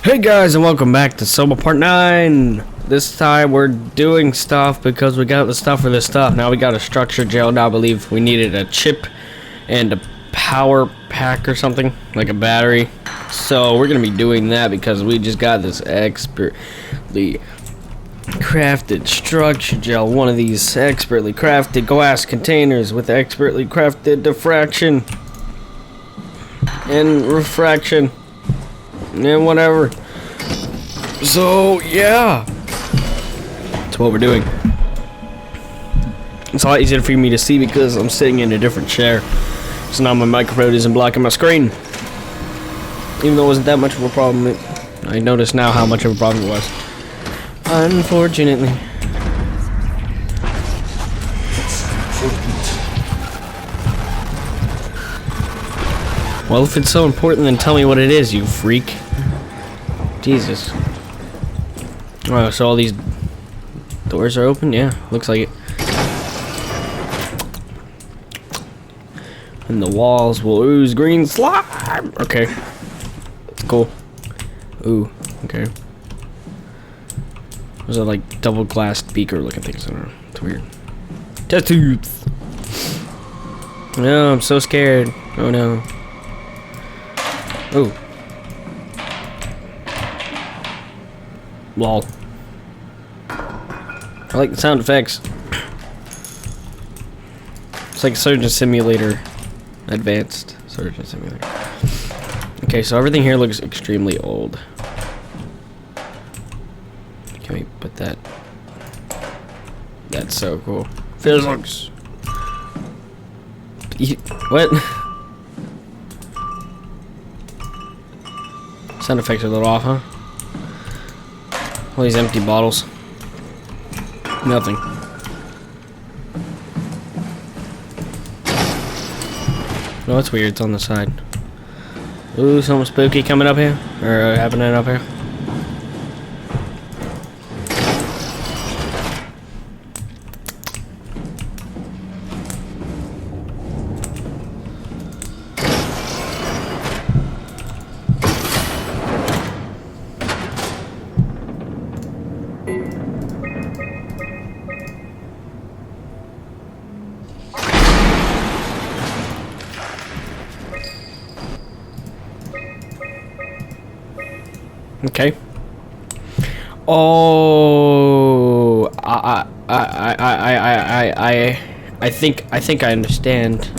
Hey guys, and welcome back to Soma Part 9. This time we're doing stuff because we got the stuff for this stuff. Now we got a structure gel. Now I believe we needed a chip and a power pack or something, like a battery. So we're going to be doing that because we just got this expertly crafted structure gel. One of these expertly crafted glass containers with expertly crafted diffraction and refraction and whatever. So yeah, that's what we're doing. It's a lot easier for me to see because I'm sitting in a different chair, so now my microphone isn't blocking my screen. Even though it wasn't that much of a problem, I noticed now how much of a problem it was, unfortunately. Well, if it's so important, then tell me what it is, you freak. Jesus. Oh, so all these doors are open? Yeah, looks like it. And the walls will ooze green slime. Okay. That's cool. Ooh, okay. Those are like double glassed beaker looking things. I don't know. It's weird. Test tubes. No, I'm so scared. Oh no. Ooh. Lol. I like the sound effects. It's like Surgeon Simulator Advanced Surgeon Simulator. Okay, so everything here looks extremely old. Can we put that? That's so cool. Physics. What? Sound effects are a little off, huh? All these empty bottles. Nothing. No, it's weird. It's on the side. Ooh, something spooky coming up here. Or happening up here. Okay. Oh, I think I understand.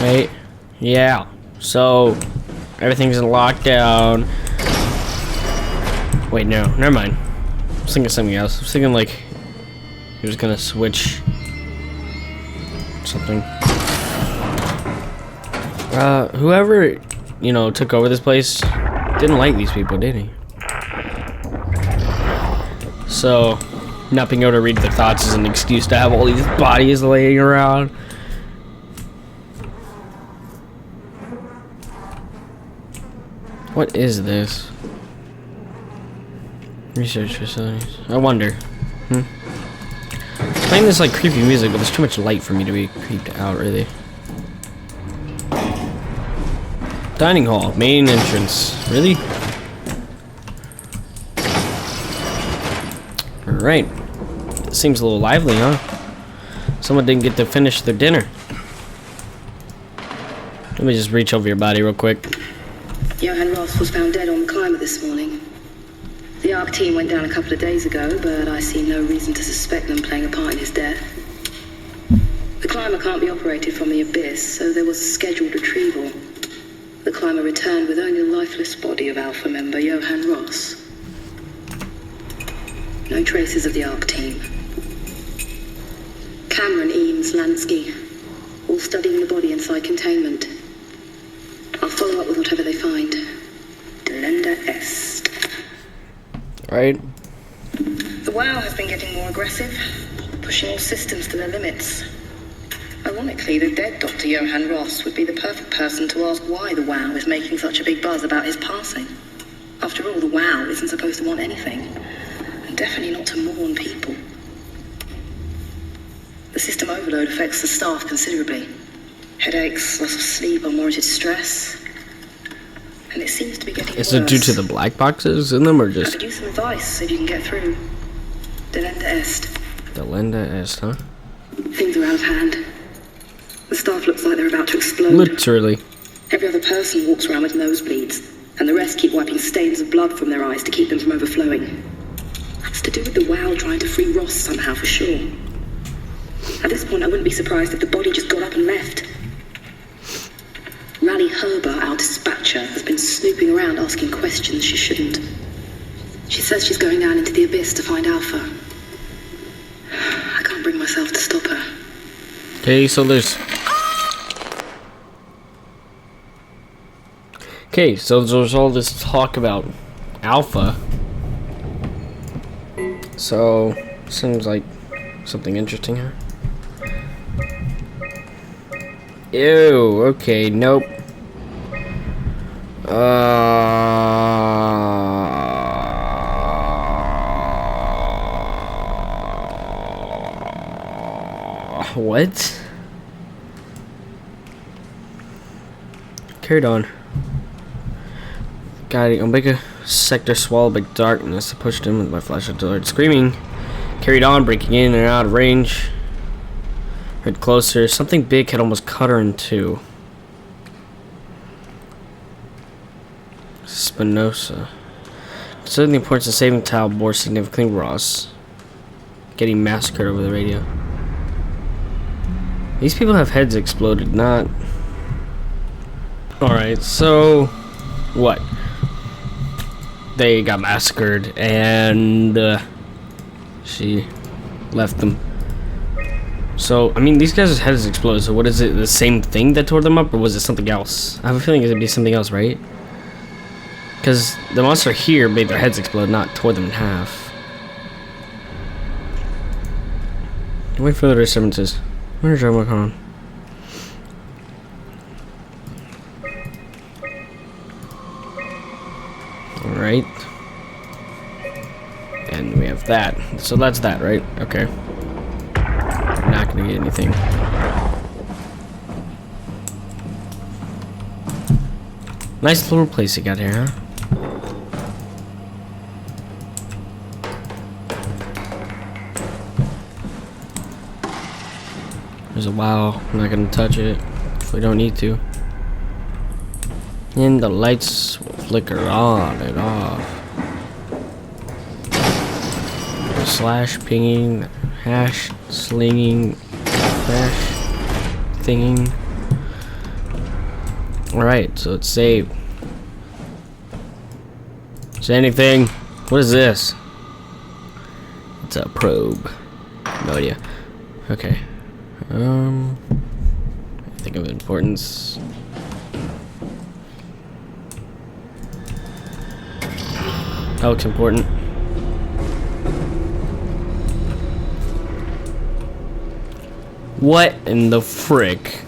Right? Yeah. So everything's in lockdown. Wait, no, never mind. I was thinking something else. I was thinking like he was gonna switch something. Whoever, you know, took over this place didn't like these people, did he? So, not being able to read their thoughts is an excuse to have all these bodies laying around. What is this? Research facilities. I wonder. It's playing this like creepy music, but there's too much light for me to be creeped out, really. Dining hall, main entrance. Really? Alright. Seems a little lively, huh? Someone didn't get to finish their dinner. Let me just reach over your body real quick. Johann Ross was found dead on the climber this morning. The ARC team went down a couple of days ago, but I see no reason to suspect them playing a part in his death. The climber can't be operated from the abyss, so there was a scheduled retrieval. The climber returned with only the lifeless body of Alpha member Johann Ross. No traces of the ARC team. Cameron, Eames, Lansky, all studying the body inside containment. I'll follow up with whatever they find. Delenda est. Right. The WoW has been getting more aggressive, pushing all systems to their limits. Ironically, the dead Dr. Johann Ross would be the perfect person to ask why the WoW is making such a big buzz about his passing. After all, the WoW isn't supposed to want anything, and definitely not to mourn people. The system overload affects the staff considerably. Headaches, loss of sleep, unwarranted stress. and it seems to be getting Is worse. it due to the black boxes in them, or I just could use some advice if you can get through. Delenda est. Delenda est, huh? Things are out of hand. The staff looks like they're about to explode. Literally. Every other person walks around with nosebleeds, and the rest keep wiping stains of blood from their eyes to keep them from overflowing. That's to do with the WOW trying to free Ross somehow, for sure. At this point, I wouldn't be surprised if the body just got up and left. Rally Herber, our dispatcher, has been snooping around asking questions she shouldn't. She says she's going down into the abyss to find Alpha. I can't bring myself to stop her. Okay, so there's all this talk about Alpha. So seems like something interesting here. Ew, okay, nope. What? Carried on. Got it. Omega sector swallowed by darkness. I pushed him with my flashlight alert, screaming. Carried on, breaking in and out of range. Heard closer. Something big had almost cut her in two. Spinoza. Considering the importance of saving Tau, more significantly Ross. Getting massacred over the radio. These people have heads exploded, not... Alright, so... What? They got massacred, and... she left them. So, I mean, these guys' heads exploded, so what is it? The same thing that tore them up, or was it something else? I have a feeling it'd be something else, right? Because the monster here made their heads explode, not tore them in half. Wait for the disturbances. Where's your work on? Alright. And we have that. So that's that, right? Okay. I'm not gonna get anything. Nice little place you got here, huh? There's a wow. I'm not gonna touch it if we don't need to. And the lights will flicker on and off. Slash pinging, hash slinging, hash thinging. Alright, so it's saved. Is there anything? What is this? It's a probe. No idea. Okay. I think of importance. That looks important. What in the frick?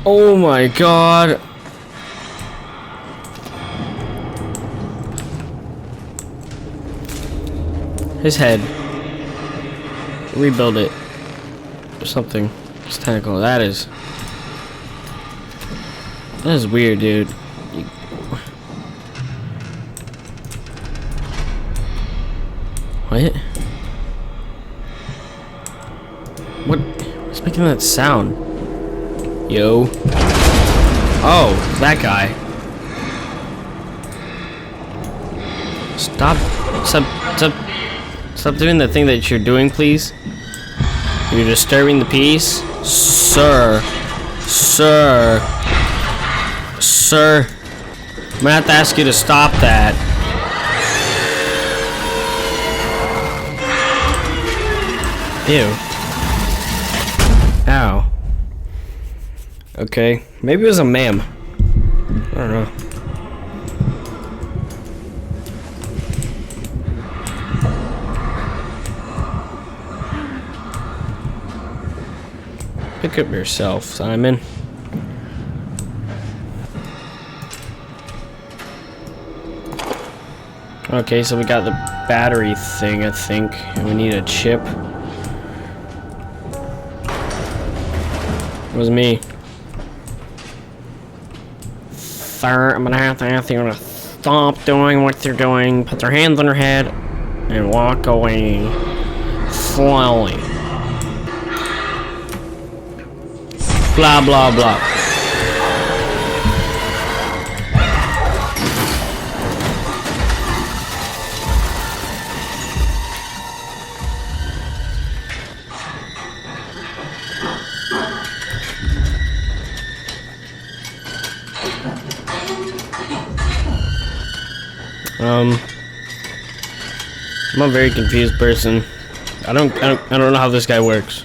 Oh my god. His head. Rebuild it. Or something. It's tentacle. That is weird, dude. What? What's making that sound? Yo. Oh, that guy. Stop doing the thing that you're doing, please. You're disturbing the peace. Sir. I'm gonna have to ask you to stop that. Ew. Ow. Okay. Maybe it was a ma'am. I don't know. Pick up yourself, Simon. Okay, so we got the battery thing, I think, and we need a chip. It was me. sir. I'm gonna have to ask you to stop doing what you're doing. Put your hands on your head and walk away slowly. Blah, blah, blah. I'm a very confused person. I don't know how this guy works.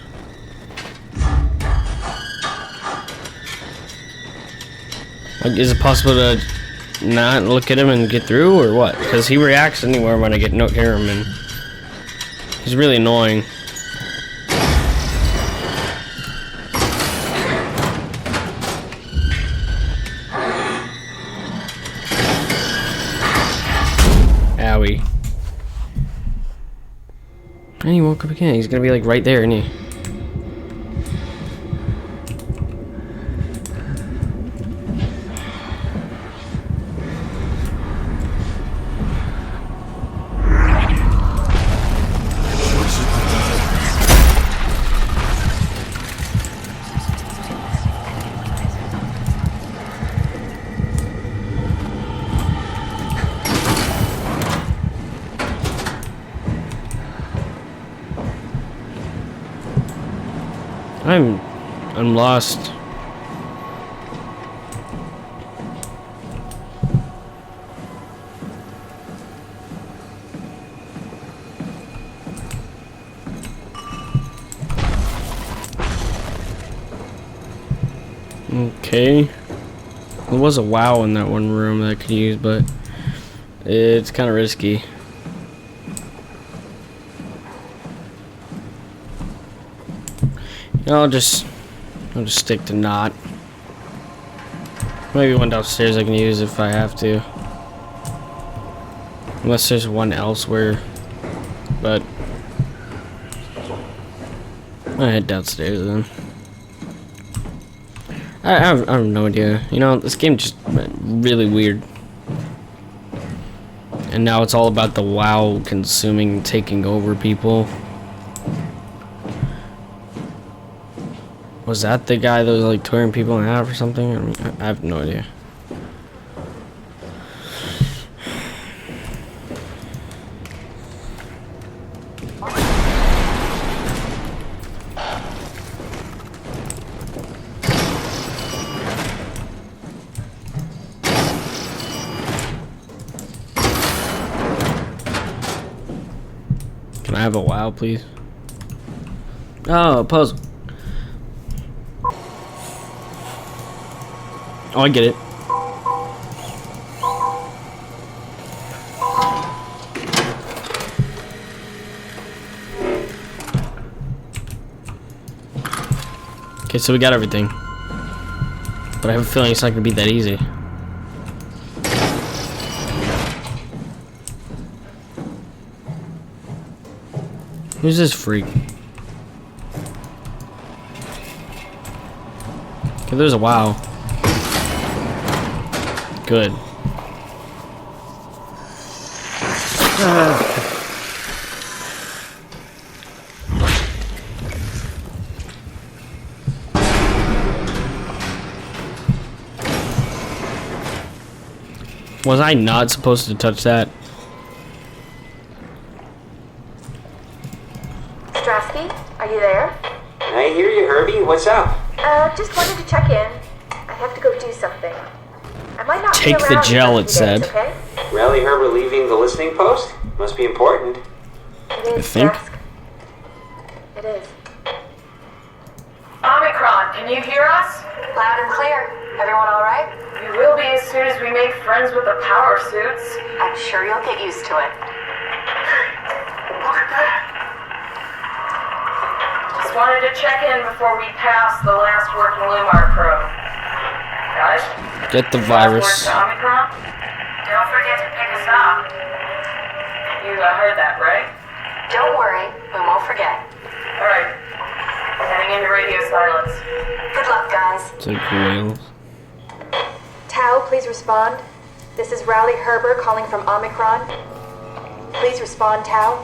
Like, is it possible to not look at him and get through, or what? Because he reacts anywhere when I get near him, and he's really annoying. Owie. And he woke up again. He's gonna be like right there, isn't he? I'm lost. Okay. There was a WoW in that one room that I could use, but it's kind of risky. I'll just stick to not. Maybe one downstairs I can use if I have to. Unless there's one elsewhere. But I'll head downstairs then. I have no idea. You know, this game just really weird. And now it's all about the WoW consuming, taking over people. Was that the guy that was like tearing people in half or something? I mean, I have no idea. Can I have a WoW, please? Oh, a puzzle. Oh, I get it. Okay, so we got everything. But I have a feeling it's not gonna be that easy. Who's this freak? Okay, there's a WoW. Good. Was I not supposed to touch that? Strasky, are you there? I hear you, Herbie. What's up? Just wanted to check in. I have to go do something. I might not Take be the around gel, in a it few days, said. Okay? Rally Herbert leaving the listening post? Must be important. It is, I think. Strask. It is. Omicron, can you hear us? Loud and clear. Everyone all right? We will be as soon as we make friends with the power suits. I'm sure you'll get used to it. Look at that. Just wanted to check in before we pass the last working Lumar probe. Guys? Get the last word virus. to Omicron? Don't forget to pick us up. You heard that, right? Don't worry, we won't forget. Alright. Heading into radio silence. Good luck, guys. It's like whales. Tau, please respond. This is Rowley Herber calling from Omicron. Please respond, Tau.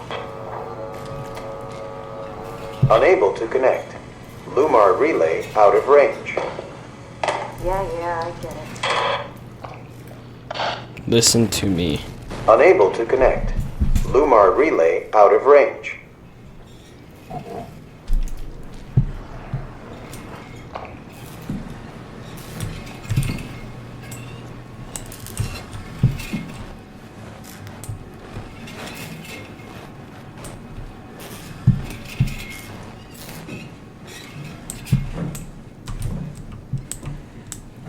Unable to connect. Lumar relay out of range. Yeah, I get it. Listen to me. Unable to connect. Lumar relay out of range.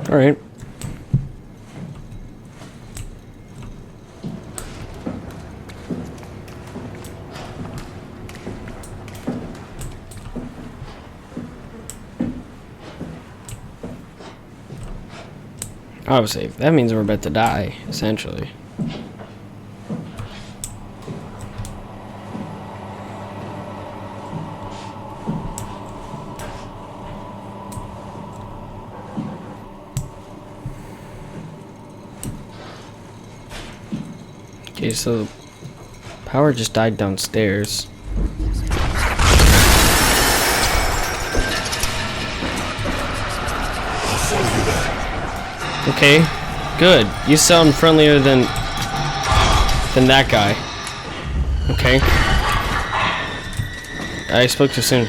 All right. Obviously, that means we're about to die, essentially. Okay, so power just died downstairs. Okay, good. You sound friendlier than that guy. Okay. I spoke too soon.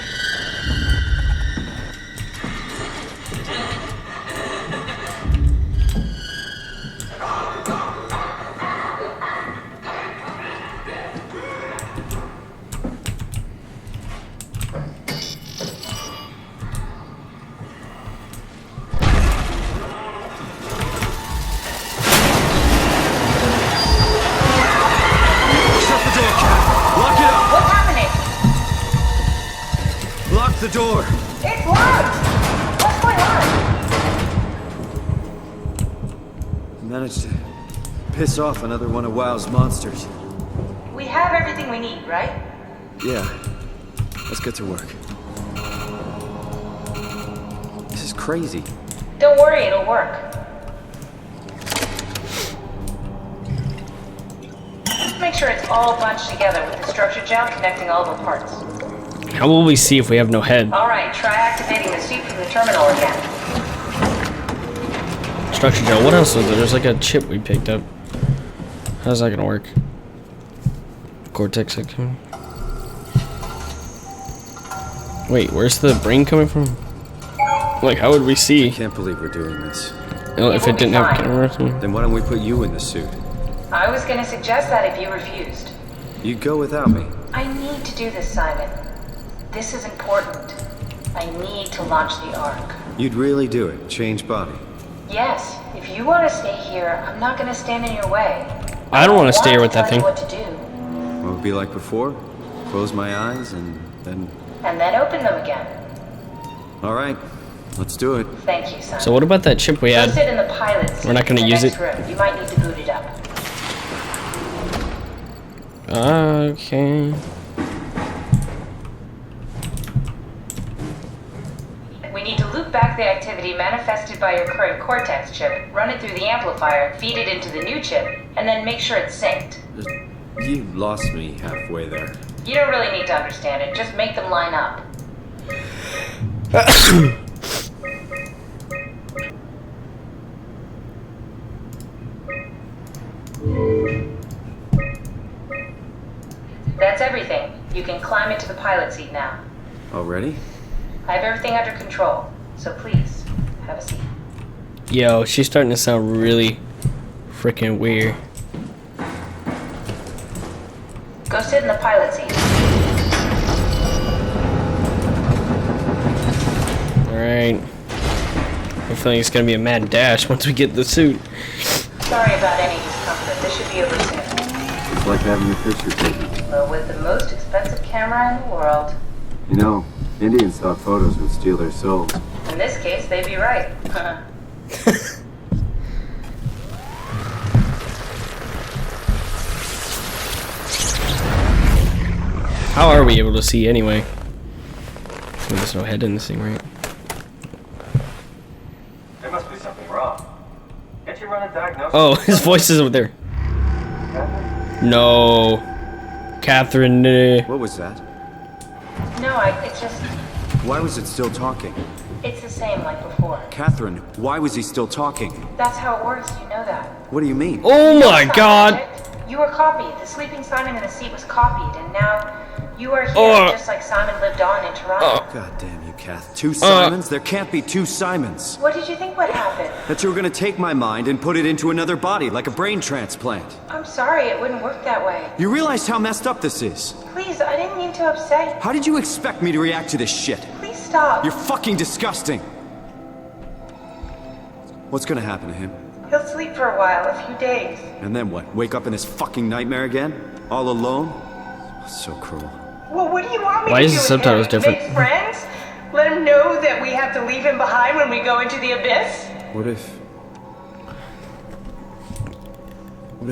The door! It's locked! What's going on? Managed to piss off another one of WoW's monsters. We have everything we need, right? Yeah. Let's get to work. This is crazy. Don't worry, it'll work. Just make sure it's all bunched together with the structure gel connecting all the parts. How will we see if we have no head? Alright, try activating the suit from the terminal again. Structure gel. What else is there? There's like a chip we picked up. How's that gonna work? Cortex section. Wait, where's the brain coming from? Like, how would we see? I can't believe we're doing this. If it didn't have cameras? Then why don't we put you in the suit? I was gonna suggest that if you refused. You'd go without me. I need to do this, Simon. This is important. I need to launch the Ark. You'd really do it? Change body? Yes. If you want to stay here, I'm not going to stand in your way. I don't want to stay here with that thing. What to do. What would it be like before? Close my eyes and then... And then open them again. Alright. Let's do it. Thank you, Simon. So what about that chip we Go had? sit in the pilot seat. We're not going to in the use next it. room. You might need to boot it up. Okay. We need to loop back the activity manifested by your current Cortex chip, run it through the amplifier, feed it into the new chip, and then make sure it's synced. You lost me halfway there. You don't really need to understand it, just make them line up. That's everything. You can climb into the pilot seat now. Already? I have everything under control, so please, have a seat. Yo, she's starting to sound really freaking weird. Go sit in the pilot seat. Alright. I have a feeling it's gonna be a mad dash once we get the suit. Sorry about any discomfort. This should be over soon. It's like having your picture taken. But with the most expensive camera in the world. You know, Indian stock photos would steal their souls. In this case, they'd be right. How are we able to see anyway? There's no head in this thing, right? There must be something wrong. Can't you run Oh, his voice is over there. No. Catherine. What was that? No, it's just, Why was it still talking? it's the same like before. Catherine, why was he still talking? That's how it works, you know that. What do you mean? Oh my Simon, god. right? You were copied. The sleeping Simon in the seat was copied, and now you are here just like Simon lived on in Toronto. God damn you, Kath. Two Simons? There can't be two Simons. What did you think would happen? That you were gonna take my mind and put it into another body, like a brain transplant. I'm sorry, it wouldn't work that way. You realize how messed up this is? Please, I didn't mean to upset you. How did you expect me to react to this shit? Please stop. You're fucking disgusting. What's gonna happen to him? He'll sleep for a while, a few days. And then what? Wake up in this fucking nightmare again? All alone? So cruel. Well, what do you want me Why to is do the with subtitles him? different? Make friends? Let him know that we have to leave him behind when we go into the abyss? What if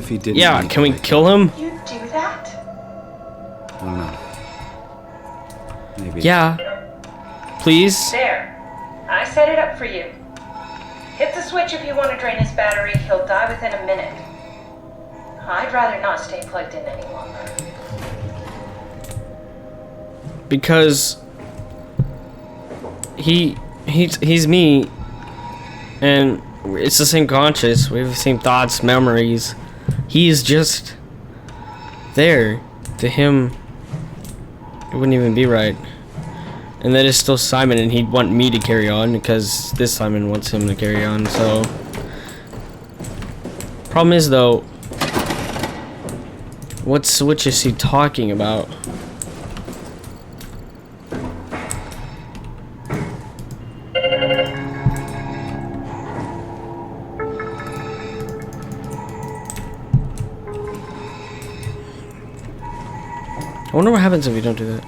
he didn't? Yeah, leave can we like kill him? You do that? that? I don't know. Maybe. Yeah. Please? There. I set it up for you. Hit the switch if you want to drain his battery. He'll die within a minute. I'd rather not stay plugged in any longer. Because he's me, and it's the same conscious. We have the same thoughts, memories. He's just there. To him, it wouldn't even be right. And that is still Simon, and he'd want me to carry on because this Simon wants him to carry on. So, problem is though, what switch is he talking about? I wonder what happens if we don't do that.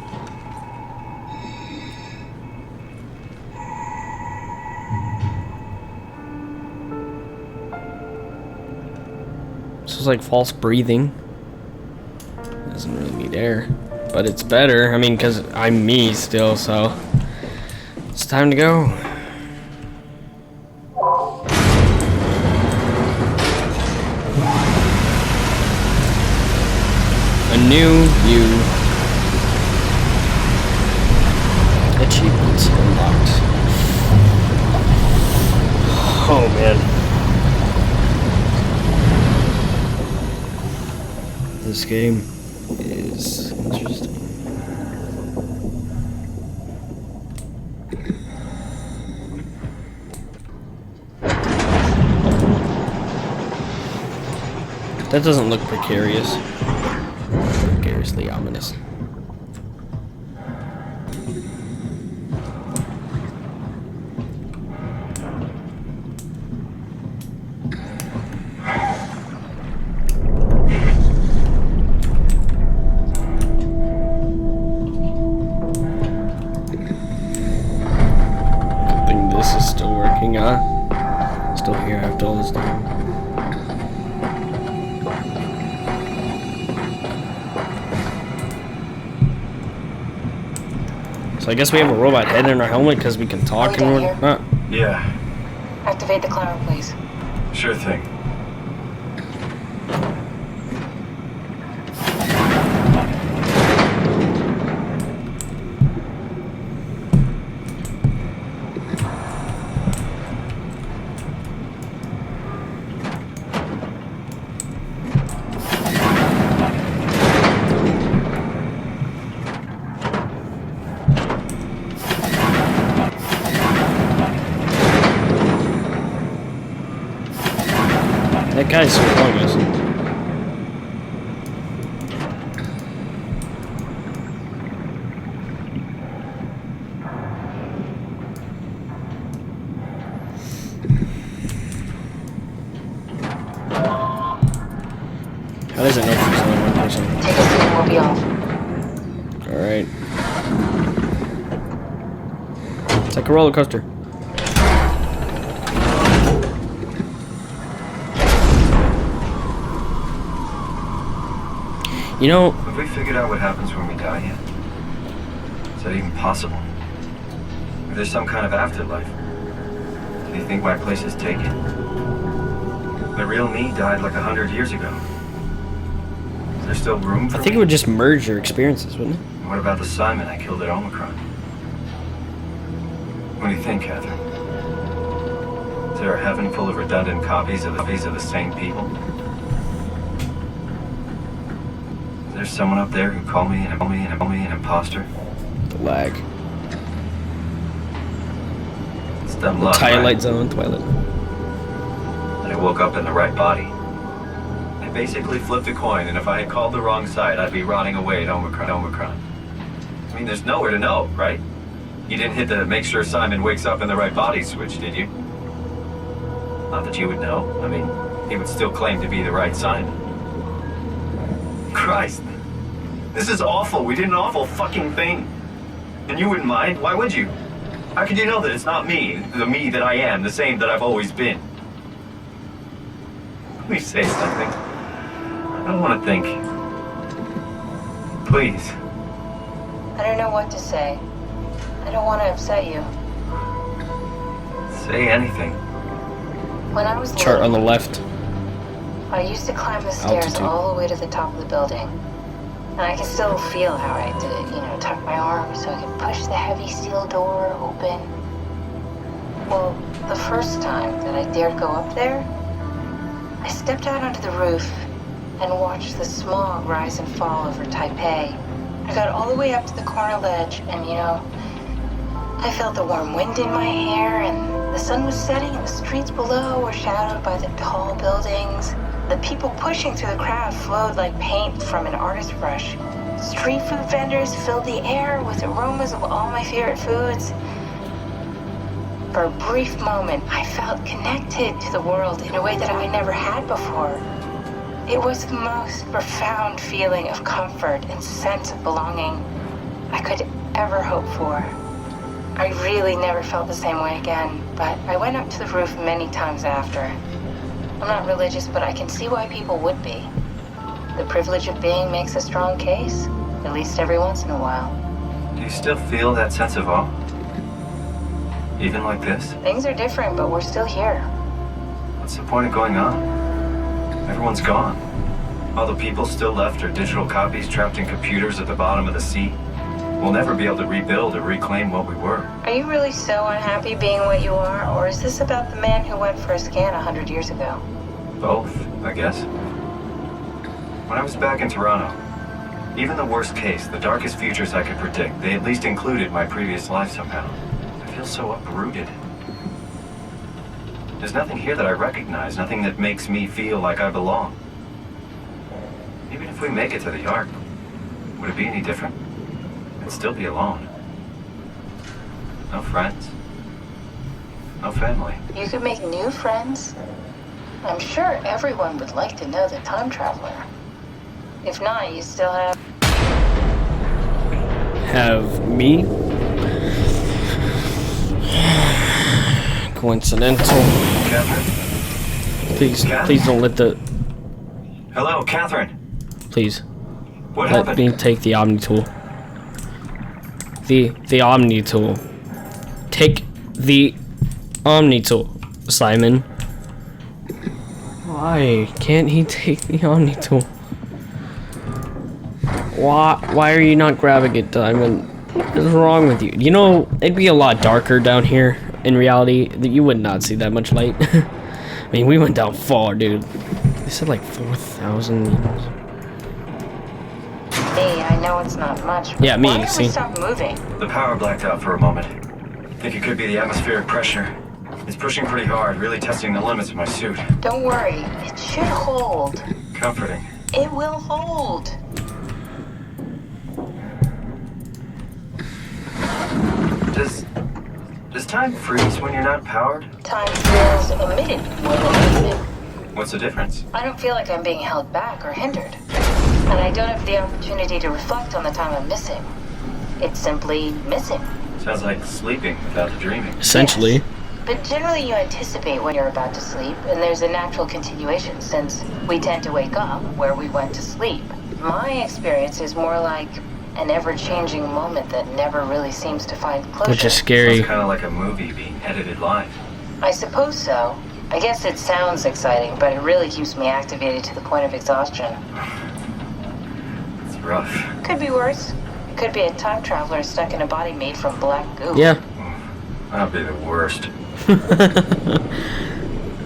This is like false breathing. Doesn't really need air, but it's better. I mean, because I'm me still, so it's time to go. A new you. Achievements unlocked. Oh man. This game is interesting. That doesn't look precarious. Precariously ominous. Still here after all this time. So I guess we have a robot head in our helmet because we can talk and whatnot. Yeah, Activate the climber, please. sure thing. That guy's following us. How does it know if there's only one person? Take a seat and we'll be off. Alright. It's like a roller coaster. You know, Have we figured out what happens when we die yet? Is that even possible? If there's some kind of afterlife, do you think my place is taken? The real me died like 100 years ago. Is there still room for I think me? it would just merge your experiences, wouldn't it? What about the Simon I killed at Omicron? What do you think, Catherine? Is there a heaven full of redundant copies of the same people? Is there someone up there who called me an imposter? The lag. It's dumb luck, Twilight right? Zone, Twilight. And I woke up in the right body. I basically flipped a coin, and if I had called the wrong side, I'd be rotting away at Omicron. I mean, there's nowhere to know, right? You didn't hit the make sure Simon wakes up in the right body switch, did you? Not that you would know. I mean, he would still claim to be the right Simon. Christ. This is awful. We did an awful fucking thing. And you wouldn't mind? Why would you? How could you know that it's not me, the me that I am, the same that I've always been? Please say something. I don't want to think. Please. I don't know what to say. I don't want to upset you. Say anything. When I was Chart on the little, left. I used to climb the stairs Altitude. all the way to the top of the building. And I can still feel how I did it, tuck my arm so I could push the heavy steel door open. Well, the first time that I dared go up there, I stepped out onto the roof and watched the smog rise and fall over Taipei. I got all the way up to the corner ledge and, I felt the warm wind in my hair and the sun was setting and the streets below were shadowed by the tall buildings. The people pushing through the crowd flowed like paint from an artist's brush. Street food vendors filled the air with aromas of all my favorite foods. For a brief moment, I felt connected to the world in a way that I never had before. It was the most profound feeling of comfort and sense of belonging I could ever hope for. I really never felt the same way again, but I went up to the roof many times after. I'm not religious, but I can see why people would be. The privilege of being makes a strong case, at least every once in a while. Do you still feel that sense of awe? Even like this? Things are different, but we're still here. What's the point of going on? Everyone's gone. All the people still left are digital copies trapped in computers at the bottom of the sea. We'll never be able to rebuild or reclaim what we were. Are you really so unhappy being what you are, or is this about the man who went for a scan 100 years ago? Both, I guess. When I was back in Toronto, even the worst case, the darkest futures I could predict, they at least included my previous life somehow. I feel so uprooted. There's nothing here that I recognize, nothing that makes me feel like I belong. Even if we make it to the Ark, would it be any different? I'd still be alone. No friends. No family. You could make new friends. I'm sure everyone would like to know the time traveler. If not, you still have me. Coincidental. Catherine? Please don't let the. Hello, Catherine. Please What let happened? me take the Omni tool. The Omni tool. Take the Omni tool, Simon. Why can't he take the Omni tool? Why are you not grabbing it, Diamond? What is wrong with you? You know, it'd be a lot darker down here. In reality, that you would not see that much light. I mean, we went down far, dude. They said like 4,000 meters. me. I know it's not much. But Yeah, me, why don't see? we stop moving? The power blacked out for a moment. Think it could be the atmospheric pressure. It's pushing pretty hard, really testing the limits of my suit. Don't worry. It should hold. Comforting. It will hold. Does time freeze when you're not powered? Time feels omitted more than needed. What's the difference? I don't feel like I'm being held back or hindered. And I don't have the opportunity to reflect on the time I'm missing. It's simply missing. Sounds like sleeping without the dreaming. Essentially. Yes. But generally you anticipate when you're about to sleep, and there's a natural continuation since we tend to wake up where we went to sleep. My experience is more like an ever-changing moment that never really seems to find closure. Which is scary. Sounds kind of like a movie being edited live. I suppose so. I guess it sounds exciting, but it really keeps me activated to the point of exhaustion. It's rough. Could be worse. Could be a time traveler stuck in a body made from black goo. Yeah. That'd be the worst.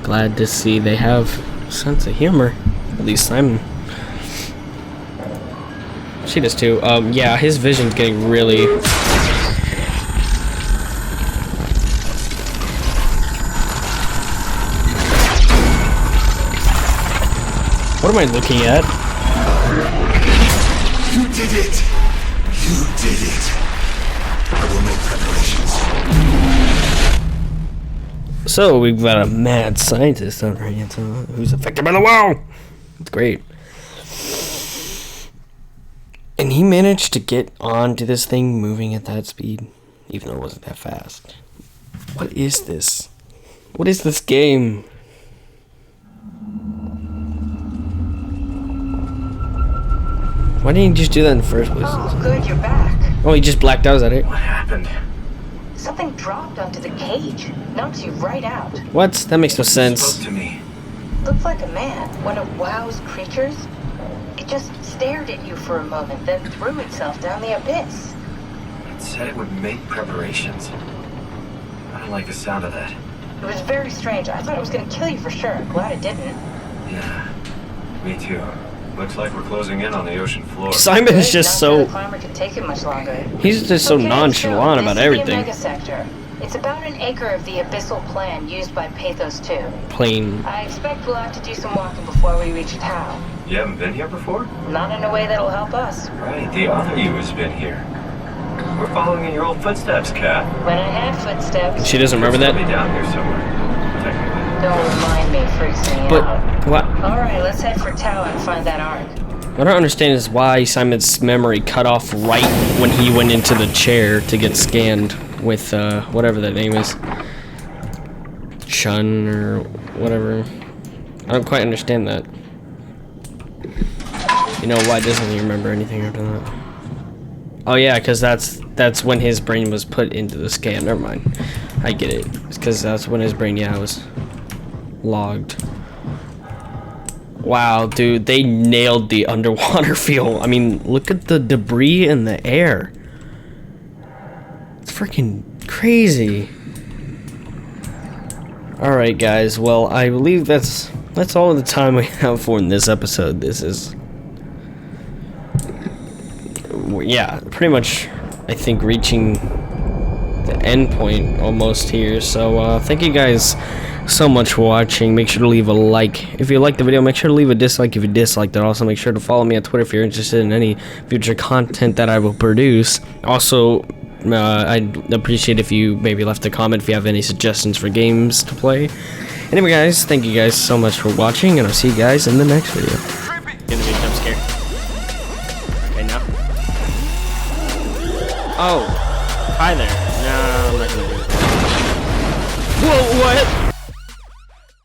Glad to see they have a sense of humor. At least Simon. She does too. Yeah, his vision's getting really... What am I looking at? You did it! You did it! I will make preparations. So, we've got a mad scientist on our hands who's affected by the wow! It's great. And he managed to get onto this thing moving at that speed, even though it wasn't that fast. What is this? What is this game? Why didn't you just do that in the first place? Oh, good, you're back. Oh, he just blacked out, is that it? What happened? Something dropped onto the cage. Knocks you right out. What? That makes no sense. Spoke to me. Looked like a man, one of WoW's creatures. It just stared at you for a moment, then threw itself down the abyss. It said it would make preparations. I don't like the sound of that. It was very strange. I thought it was going to kill you for sure. Glad it didn't. Yeah, me too. Looks like we're closing in on the ocean floor. Simon is just Not that so... the climber can take it much longer. He's just so Okay, nonchalant so about this everything. is the Omega Sector. It's about an acre of the abyssal plan used by Pathos 2. Plain. I expect we'll have to do some walking before we reach town. You haven't been here before? Not in a way that'll help us. Right, the other you has been here. We're following in your old footsteps, Kat. When I had footsteps... She doesn't remember Be that? down here somewhere, technically. Don't remind me, freaks me But, out. what? Alright, let's head for Tau and find that ark. What I don't understand is why Simon's memory cut off right when he went into the chair to get scanned with, whatever that name is. Chun or whatever. I don't quite understand that. You know, why doesn't he remember anything after that? Oh yeah, because that's when his brain was put into the scan. Never mind. I get it. It's because that's when his brain, yeah, was logged. Wow, dude, they nailed the underwater feel. I mean, look at the debris in the air. It's freaking crazy. Alright, guys, well, I believe that's all the time we have for in this episode. This is... yeah, pretty much, I think, reaching the end point almost here. So, thank you guys so much for watching. Make sure to leave a like if you liked the video. Make sure to leave a dislike if you disliked it. Also, make sure to follow me on Twitter if you're interested in any future content that I will produce. Also, I'd appreciate if you maybe left a comment if you have any suggestions for games to play. Anyway, guys, thank you guys so much for watching, and I'll see you guys in the next video. Gonna be a jump scare. Okay, now. Oh, hi there. No, I'm not gonna do it. Whoa, what?